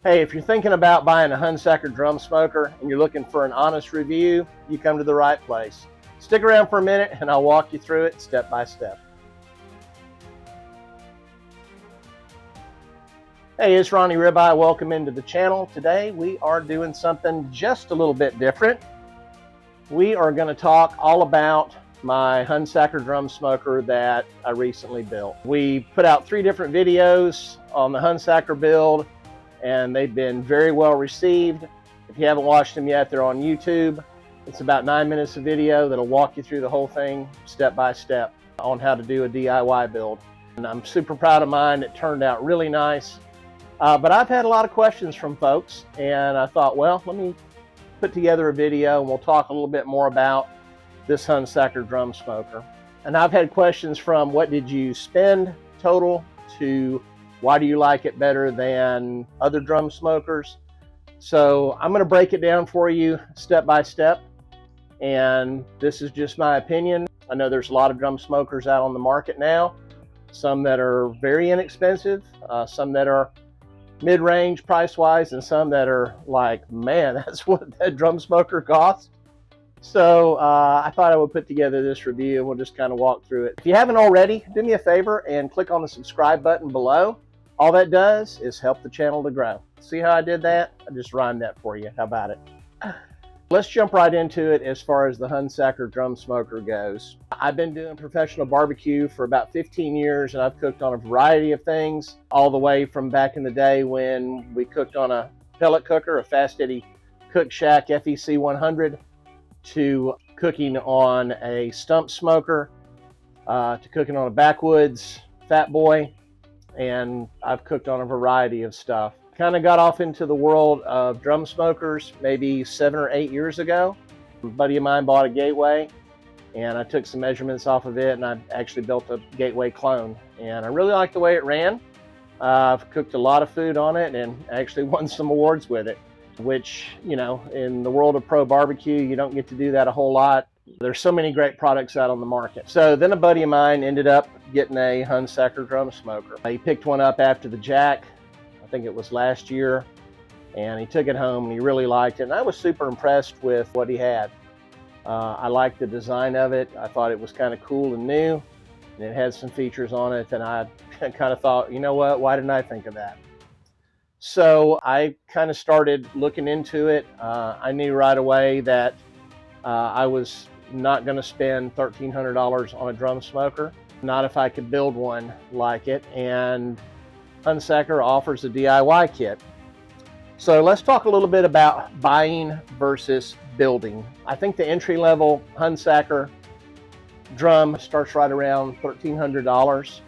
Hey, if you're thinking about buying a Hunsaker drum smoker and you're looking for an honest review, you come to the right place. Stick around for a minute and I'll walk you through it step by step. Hey, it's Ronnie Ribeye. Welcome into the channel. Today we are doing something just a little bit different. We are going to talk all about my Hunsaker drum smoker that I recently built. We put out 3 different videos on the Hunsaker build, and they've been very well received. If you haven't watched them yet, they're on YouTube. It's about 9 minutes of video that'll walk you through the whole thing step by step on how to do a DIY build. And I'm super proud of mine. It turned out really nice. But I've had a lot of questions from folks, and I thought, well, let me put together a video and we'll talk a little bit more about this Hunsaker drum smoker. And I've had questions from what did you spend total to why do you like it better than other drum smokers? So I'm going to break it down for you step by step. And this is just my opinion. I know there's a lot of drum smokers out on the market now. Some that are very inexpensive, some that are mid-range price-wise, and some that are like, man, that's what that drum smoker costs. So I thought I would put together this review and we'll just kind of walk through it. If you haven't already, do me a favor and click on the subscribe button below. All that does is help the channel to grow. See how I did that? I just rhymed that for you. How about it? Let's jump right into it as far as the Hunsaker drum smoker goes. I've been doing professional barbecue for about 15 years and I've cooked on a variety of things, all the way from back in the day when we cooked on a pellet cooker, a Fast Eddie Cook Shack FEC 100, to cooking on a stump smoker, to cooking on a backwoods Fat Boy, and I've cooked on a variety of stuff. Kind of got off into the world of drum smokers maybe 7 or 8 years ago. A buddy of mine bought a Gateway and I took some measurements off of it and I actually built a Gateway clone, and I really liked the way it ran. I've cooked a lot of food on it and actually won some awards with it, which, you know, in the world of pro barbecue, you don't get to do that a whole lot. There's so many great products out on the market. So then a buddy of mine ended up getting a Hunsaker drum smoker. He picked one up after the Jack, I think it was last year, and he took it home and he really liked it. And I was super impressed with what he had. I liked the design of it. I thought it was kind of cool and new, and it had some features on it. And I kind of thought, you know what, why didn't I think of that? So I kind of started looking into it. I knew right away that I was not going to spend $1,300 on a drum smoker, not if I could build one like it. And Hunsaker offers a DIY kit. So let's talk a little bit about buying versus building. I think the entry-level Hunsaker drum starts right around $1,300.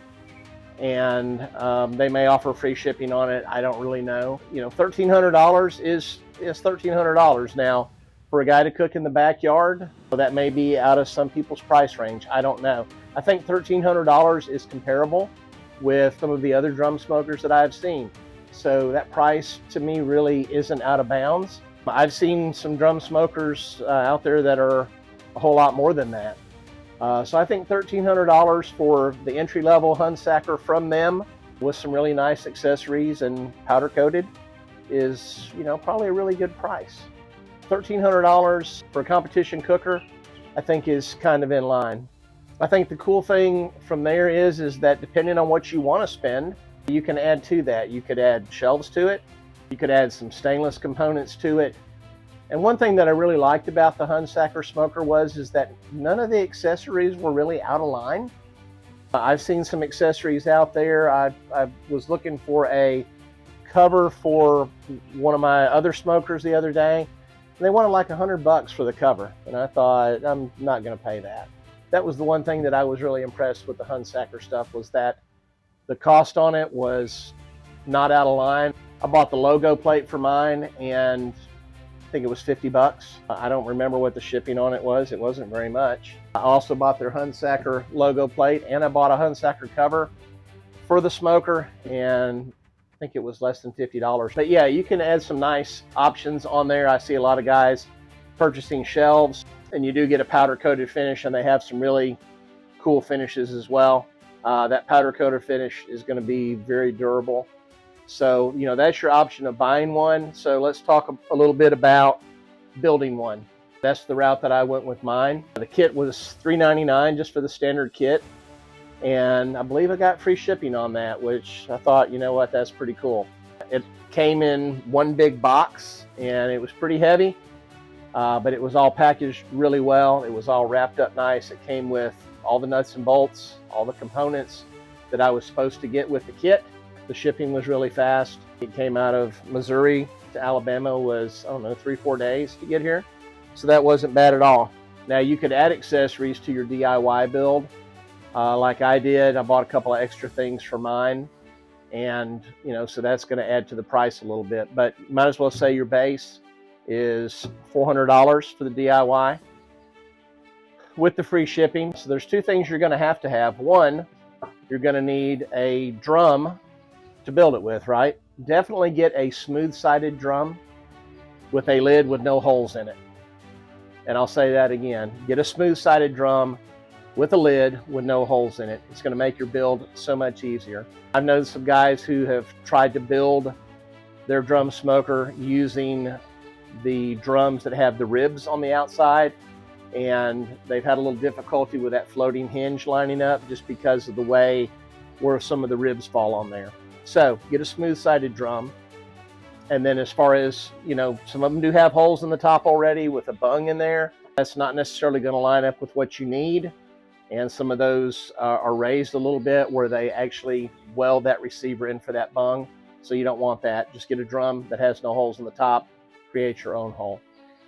And they may offer free shipping on it. I don't really know. You know, $1,300 is $1,300. Now, for a guy to cook in the backyard, that may be out of some people's price range. I don't know. I think $1,300 is comparable with some of the other drum smokers that I've seen. So that price to me really isn't out of bounds. I've seen some drum smokers out there that are a whole lot more than that. So I think $1,300 for the entry-level Hunsaker from them with some really nice accessories and powder coated is, you know, probably a really good price. $1,300 for a competition cooker, I think, is kind of in line. I think the cool thing from there is that depending on what you want to spend, you can add to that. You could add shelves to it. You could add some stainless components to it. And one thing that I really liked about the Hunsaker smoker is that none of the accessories were really out of line. I've seen some accessories out there. I was looking for a cover for one of my other smokers the other day. And they wanted like $100 for the cover. And I thought, I'm not going to pay that. That was the one thing that I was really impressed with the Hunsaker stuff, was that the cost on it was not out of line. I bought the logo plate for mine and I think it was $50. I don't remember what the shipping on it was. It wasn't very much. I also bought their Hunsaker logo plate and I bought a Hunsaker cover for the smoker, and I think it was less than $50. But yeah, you can add some nice options on there. I see a lot of guys purchasing shelves, and you do get a powder coated finish, and they have some really cool finishes as well. That powder coated finish is going to be very durable. So, that's your option of buying one. So let's talk a little bit about building one. That's the route that I went with mine. The kit was $3.99 just for the standard kit. And I believe I got free shipping on that, which I thought, that's pretty cool. It came in one big box and it was pretty heavy, but it was all packaged really well. It was all wrapped up nice. It came with all the nuts and bolts, all the components that I was supposed to get with the kit. The shipping was really fast. It came out of Missouri to Alabama was, 3-4 days to get here. So that wasn't bad at all. Now you could add accessories to your DIY build like I did. I bought a couple of extra things for mine, and so that's going to add to the price a little bit, but you might as well say your base is $400 for the DIY with the free shipping. So there's two things you're going to have. One, you're going to need a drum to build it with, right? Definitely get a smooth-sided drum with a lid with no holes in it. And I'll say that again, get a smooth-sided drum with a lid with no holes in it. It's going to make your build so much easier. I've known some guys who have tried to build their drum smoker using the drums that have the ribs on the outside, and they've had a little difficulty with that floating hinge lining up just because of the way where some of the ribs fall on there. So get a smooth-sided drum. And then as far as, some of them do have holes in the top already with a bung in there. That's not necessarily going to line up with what you need. And some of those are raised a little bit where they actually weld that receiver in for that bung. So you don't want that. Just get a drum that has no holes in the top. Create your own hole.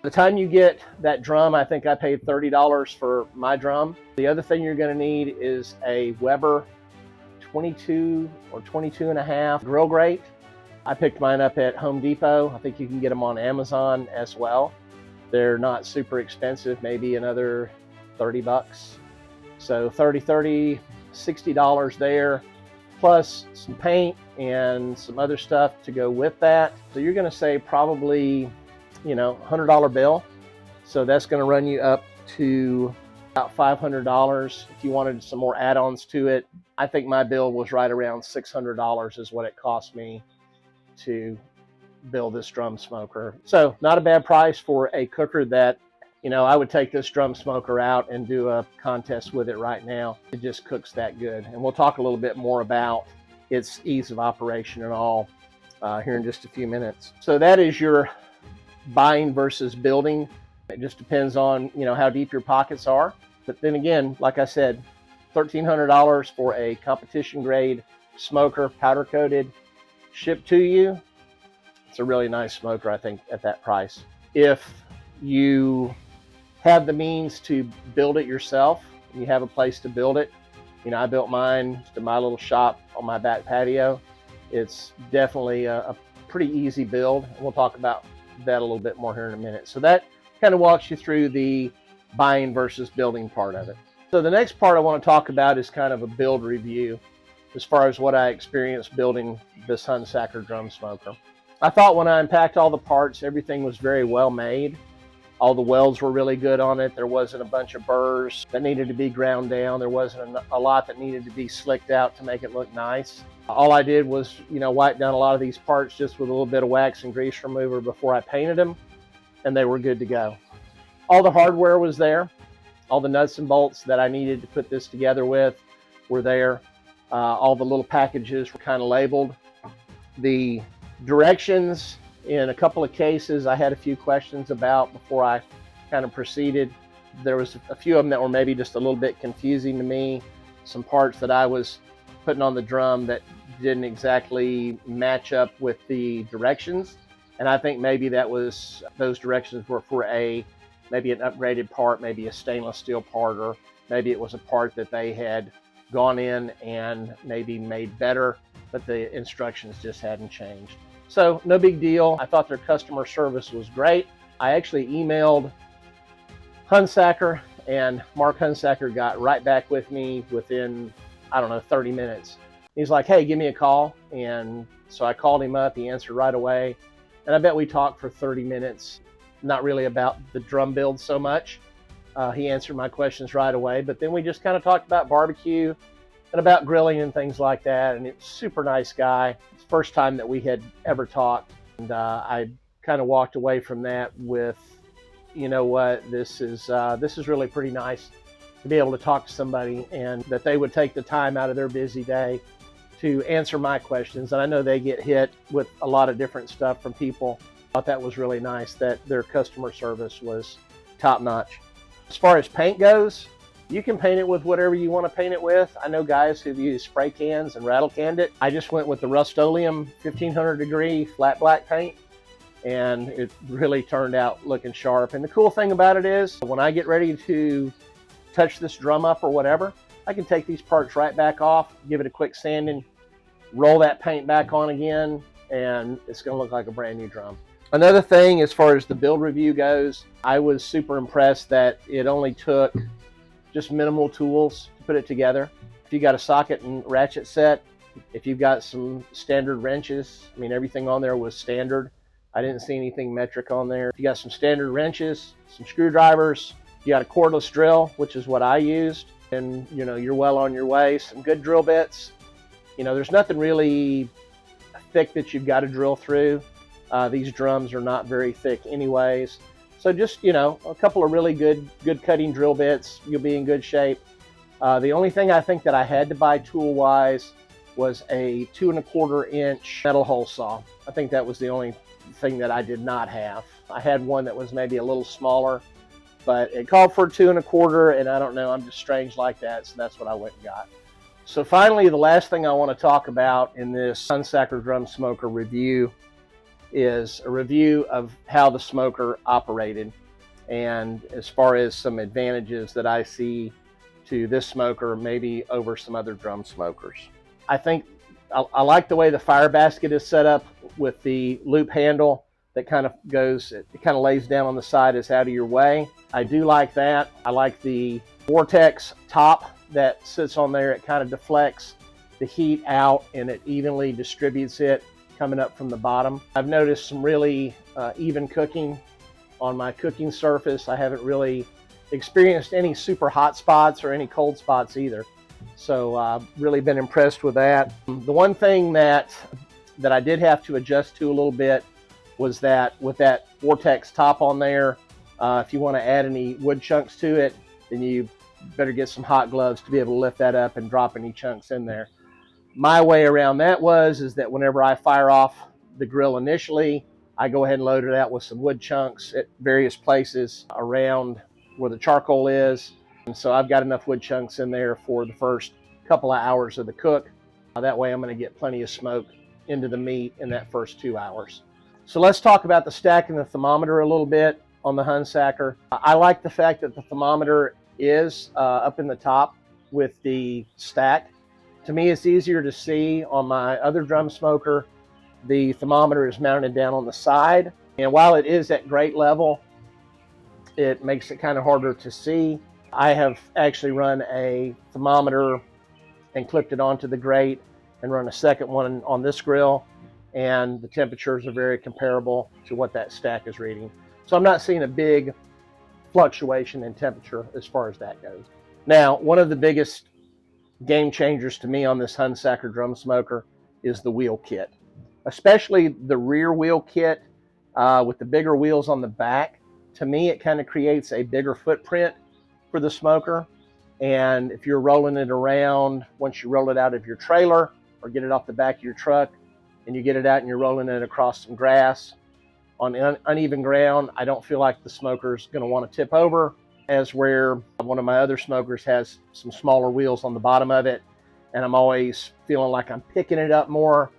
By the time you get that drum, I think I paid $30 for my drum. The other thing you're going to need is a Weber 22 or 22.5 grill grate. I picked mine up at Home Depot. I think you can get them on Amazon as well. They're not super expensive, maybe another 30 bucks. So $60 there, plus some paint and some other stuff to go with that. So you're going to save probably, $100 bill. So that's going to run you up to about $500 if you wanted some more add-ons to it. I think my bill was right around $600 is what it cost me to build this drum smoker. So not a bad price for a cooker that, I would take this drum smoker out and do a contest with it right now. It just cooks that good. And we'll talk a little bit more about its ease of operation and all here in just a few minutes. So that is your buying versus building. It just depends on, how deep your pockets are. But then again, like I said, $1,300 for a competition grade smoker, powder coated, shipped to you. It's a really nice smoker, I think, at that price. If you have the means to build it yourself, you have a place to build it. I built mine just in my little shop on my back patio. It's definitely a pretty easy build. We'll talk about that a little bit more here in a minute. So that kind of walks you through the buying versus building part of it. So the next part I want to talk about is kind of a build review as far as what I experienced building this Hunsaker drum smoker. I thought when I unpacked all the parts, everything was very well made. All the welds were really good on it. There wasn't a bunch of burrs that needed to be ground down. There wasn't a lot that needed to be slicked out to make it look nice. All I did was, wipe down a lot of these parts just with a little bit of wax and grease remover before I painted them, and they were good to go. All the hardware was there. All the nuts and bolts that I needed to put this together with were there. All the little packages were kind of labeled. The directions, in a couple of cases, I had a few questions about before I kind of proceeded. There was a few of them that were maybe just a little bit confusing to me. Some parts that I was putting on the drum that didn't exactly match up with the directions. And I think maybe those directions were for maybe an upgraded part, maybe a stainless steel part, or maybe it was a part that they had gone in and maybe made better, but the instructions just hadn't changed. So no big deal. I thought their customer service was great. I actually emailed Hunsaker, and Mark Hunsaker got right back with me within, 30 minutes. He's like, hey, give me a call. And so I called him up. He answered right away. And I bet we talked for 30 minutes, not really about the drum build so much. He answered my questions right away. But then we just kind of talked about barbecue and about grilling and things like that. And it's a super nice guy. He's first time that we had ever talked. And I kind of walked away from that with, you know what, this is really pretty nice to be able to talk to somebody and that they would take the time out of their busy day to answer my questions. And I know they get hit with a lot of different stuff from people. I thought that was really nice that their customer service was top notch. As far as paint goes, you can paint it with whatever you want to paint it with. I know guys who've used spray cans and rattle canned it. I just went with the Rust-Oleum 1500 degree flat black paint, and it really turned out looking sharp. And the cool thing about it is when I get ready to touch this drum up or whatever, I can take these parts right back off, give it a quick sanding, roll that paint back on again, and it's going to look like a brand new drum. Another thing, as far as the build review goes, I was super impressed that it only took just minimal tools to put it together. If you got a socket and ratchet set, if you've got some standard wrenches, I mean, everything on there was standard. I didn't see anything metric on there. If you got some standard wrenches, some screwdrivers, you got a cordless drill, which is what I used, and you know, you're well on your way. Some good drill bits. You know, there's nothing really thick that you've got to drill through. These drums are not very thick anyways. So just, you know, a couple of really good cutting drill bits, you'll be in good shape. The only thing I think that I had to buy tool-wise was a 2 1/4 inch metal hole saw. I think that was the only thing that I did not have. I had one that was maybe a little smaller, but it called for 2 1/4, and I don't know, I'm just strange like that, so that's what I went and got. So finally, the last thing I want to talk about in this Hunsaker drum smoker review is a review of how the smoker operated, and as far as some advantages that I see to this smoker maybe over some other drum smokers. I think I like the way the fire basket is set up with the loop handle that kind of goes, it kind of lays down on the side as out of your way. I do like that. I like the vortex top that sits on there. It kind of deflects the heat out and it evenly distributes it coming up from the bottom. I've noticed some really even cooking on my cooking surface. I haven't really experienced any super hot spots or any cold spots either. So I've really been impressed with that. The one thing that I did have to adjust to a little bit was that with that vortex top on there, if you want to add any wood chunks to it, then you better get some hot gloves to be able to lift that up and drop any chunks in there. My way around that is that whenever I fire off the grill initially, I go ahead and load it out with some wood chunks at various places around where the charcoal is. And so I've got enough wood chunks in there for the first couple of hours of the cook. That way I'm going to get plenty of smoke into the meat in that first 2 hours. So let's talk about the stack and the thermometer a little bit on the Hunsaker. I like the fact that the thermometer is up in the top with the stack. To me, it's easier to see. On my other drum smoker, the thermometer is mounted down on the side. And while it is at grate level, it makes it kind of harder to see. I have actually run a thermometer and clipped it onto the grate and run a second one on this grill. And the temperatures are very comparable to what that stack is reading. So I'm not seeing a big fluctuation in temperature as far as that goes. Now, one of the biggest game changers to me on this Hunsaker drum smoker is the wheel kit, especially the rear wheel kit with the bigger wheels on the back. To me, it kind of creates a bigger footprint for the smoker. And if you're rolling it around, once you roll it out of your trailer or get it off the back of your truck and you get it out and you're rolling it across some grass on uneven ground, I don't feel like the smoker's going to want to tip over, as where one of my other smokers has some smaller wheels on the bottom of it, and I'm always feeling like I'm picking it up more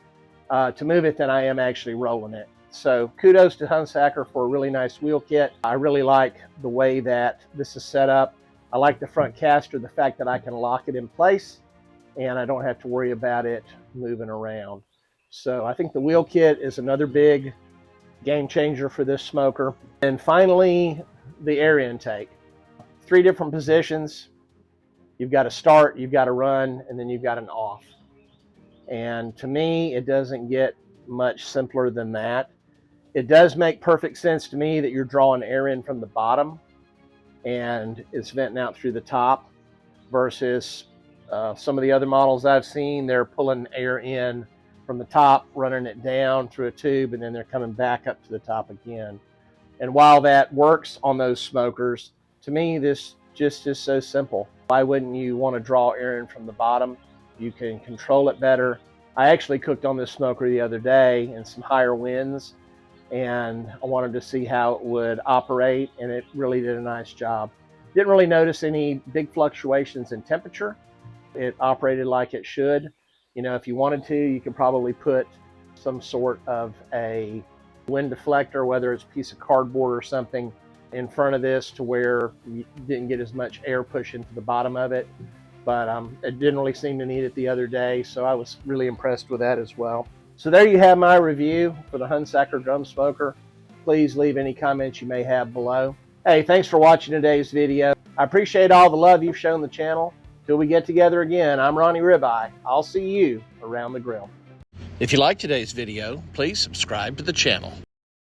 to move it than I am actually rolling it. So kudos to Hunsaker for a really nice wheel kit. I really like the way that this is set up. I like the front caster, the fact that I can lock it in place and I don't have to worry about it moving around. So I think the wheel kit is another big game changer for this smoker. And finally, the air intake. 3 different positions. You've got a start, you've got a run, and then you've got an off. And to me, it doesn't get much simpler than that. It does make perfect sense to me that you're drawing air in from the bottom and it's venting out through the top, versus some of the other models I've seen, they're pulling air in from the top, running it down through a tube, and then they're coming back up to the top again. And while that works on those smokers, to me, this just is so simple. Why wouldn't you want to draw air in from the bottom? You can control it better. I actually cooked on this smoker the other day in some higher winds, and I wanted to see how it would operate, and it really did a nice job. Didn't really notice any big fluctuations in temperature. It operated like it should. You know, if you wanted to, you could probably put some sort of a wind deflector, whether it's a piece of cardboard or something, in front of this to where you didn't get as much air push into the bottom of it. But it didn't really seem to need it the other day, so I was really impressed with that as well. So there you have my review for the Hunsaker drum smoker. Please leave any comments you may have below. Hey, thanks for watching today's video. I appreciate all the love you've shown the channel. Till we get together again, I'm Ronnie Ribeye. I'll see you around the grill. If you liked today's video, please subscribe to the channel.